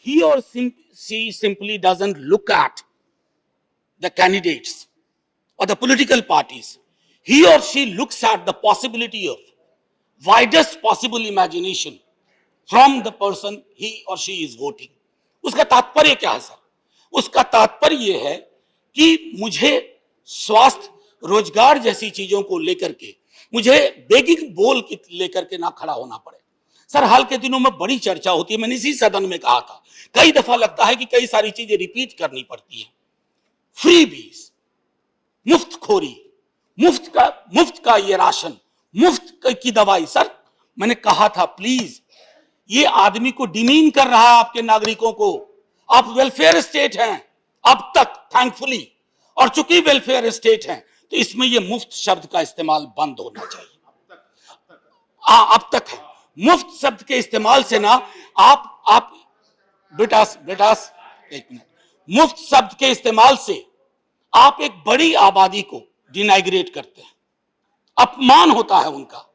he or she simply doesn't look at the candidates or the political parties. He or she looks at the possibility of widest possible imagination from the person he or she is voting. उसका तात्पर्य क्या है sir? उसका तात्पर्य यह है कि मुझे स्वास्थ्य, रोजगार जैसी चीजों को लेकर के मुझे बेगिंग बोल की लेकर के ना खड़ा होना पड़े। सर, हाल के दिनों में बड़ी चर्चा होती है, मैंने इसी सदन में कहा था, कई दफा लगता है कि कई सारी चीजें रिपीट करनी पड़ती हैं। फ्रीबीज, मुफ्तखोरी, मुफ्त का ये राशन, मुफ्त की दवाई। सर, मैंने कहा था प्लीज, ये आदमी को डिमीन कर रहा है आपके नागरिकों को। आप वेलफेयर स्टेट हैं अब तक, थैंकफुली, और चूंकि वेलफेयर स्टेट हैं तो इसमें ये मुफ्त शब्द का इस्तेमाल बंद होना चाहिए। अब तक है मुफ्त शब्द के इस्तेमाल से ना आप बेटास एक मिनट, मुफ्त शब्द के इस्तेमाल से आप एक बड़ी आबादी को डिनाइग्रेट करते हैं, अपमान होता है उनका,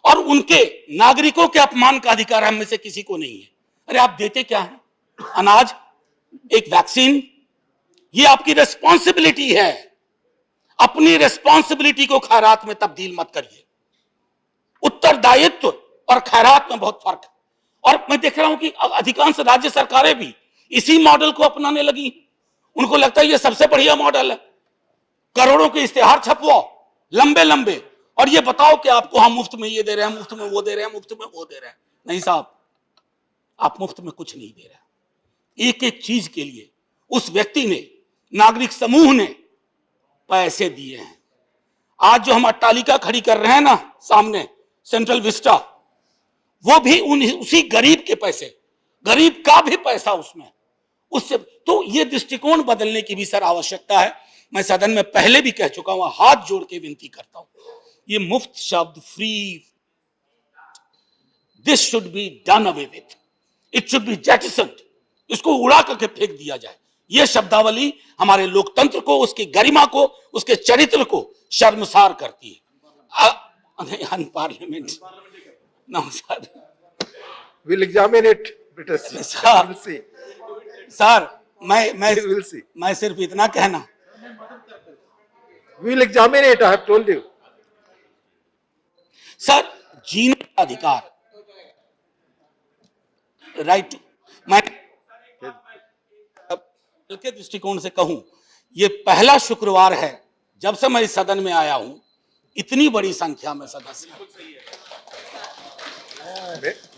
और उनके नागरिकों के अपमान का अधिकार हम में से किसी को नहीं है। अरे आप देते क्या है? अनाज, एक वैक्सीन, ये आपकी रिस्पॉन्सिबिलिटी है। अपनी रिस्पॉन्सिबिलिटी को खैरात में तब्दील मत करिए। उत्तरदायित्व और खैरात में बहुत फर्क है। और मैं देख रहा हूं कि अधिकांश राज्य सरकारें भी इसी मॉडल को अपनाने लगी। उनको लगता है ये सबसे बढ़िया मॉडल है। करोड़ों के इश्तेहार छपवाओ लंबे लंबे, और ये बताओ कि आपको हम मुफ्त में ये दे रहे हैं, मुफ्त में वो दे रहे हैं, मुफ्त में वो दे रहे हैं। नहीं साहब, आप मुफ्त में कुछ नहीं दे रहे। एक एक चीज के लिए उस व्यक्ति ने, नागरिक समूह ने पैसे दिए हैं। आज जो हम अट्टालिका खड़ी कर रहे हैं ना सामने, सेंट्रल विस्टा, वो भी उसी गरीब के पैसे, गरीब का भी पैसा उसमें, उससे। तो ये दृष्टिकोण बदलने की भी सर आवश्यकता है। मैं सदन में पहले भी कह चुका हूं, हाथ जोड़ के विनती करता हूं, ये मुफ्त शब्द, free, this should be done away with, it should be jettisoned, इसको उड़ा करके फेंक दिया जाए। यह शब्दावली हमारे लोकतंत्र को, उसकी गरिमा को, उसके चरित्र को शर्मसार करती है। अनपार्लियामेंट, no sir, we'll examine it, we'll see. Sir, मैं सिर्फ इतना कहना, we'll examine it, I have told you. Sir, जीने का अधिकार, राइट, मैं के दृष्टिकोण से कहूं, ये पहला शुक्रवार है जब से मैं इस सदन में आया हूं, इतनी बड़ी संख्या में सदस्य।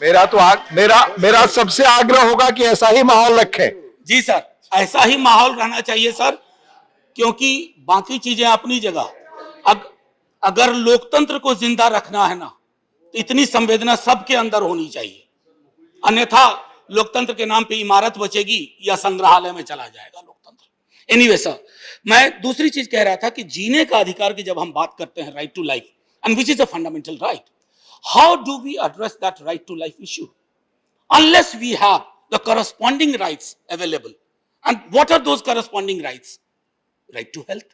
मेरा सबसे आग्रह होगा कि ऐसा ही माहौल रखें। जी सर, ऐसा ही माहौल रहना चाहिए सर, क्योंकि बाकी चीजें अपनी जगह। अगर लोकतंत्र को जिंदा रखना है ना, तो इतनी संवेदना सबके अंदर होनी चाहिए, अन्यथा लोकतंत्र के नाम पे इमारत बचेगी या संग्रहालय में चला जाएगा लोकतंत्र। एनीवे सर, मैं दूसरी चीज कह रहा था कि जीने का अधिकार की जब हम बात करते हैं, right to life, and which is a fundamental right, how do we address that right to life issue unless we have the corresponding rights available? And what are those corresponding rights? Right to health,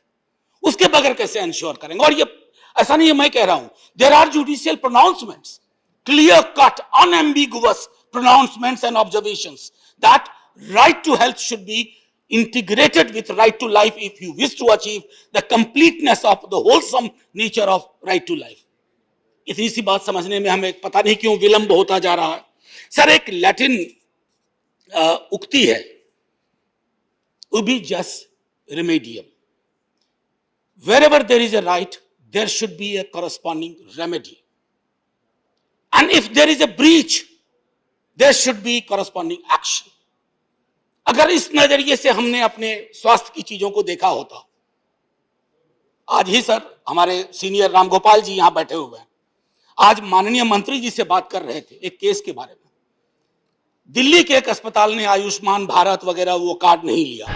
उसके बगैर कैसे ensure करेंगे? और ये ऐसा नहीं है मैं कह रहा हूं, there are judicial pronouncements, clear cut, unambiguous pronouncements and observations that right to health should be integrated with right to life if you wish to achieve the completeness of the wholesome nature of right to life. इतनी सी बात समझने में हमें पता नहीं क्यों विलंब होता जा रहा है। सर, एक लैटिन उक्ति है, ubi jus remedium, wherever there is a right there should be a corresponding remedy, and if there is a breach there should be corresponding action. अगर इस नजरिए से हमने अपने स्वास्थ्य की चीजों को देखा होता, आज ही सर हमारे सीनियर रामगोपाल जी यहां बैठे हुए हैं, आज माननीय मंत्री जी से बात कर रहे थे एक केस के बारे में। दिल्ली के एक अस्पताल ने आयुष्मान भारत वगैरह वो कार्ड नहीं लिया,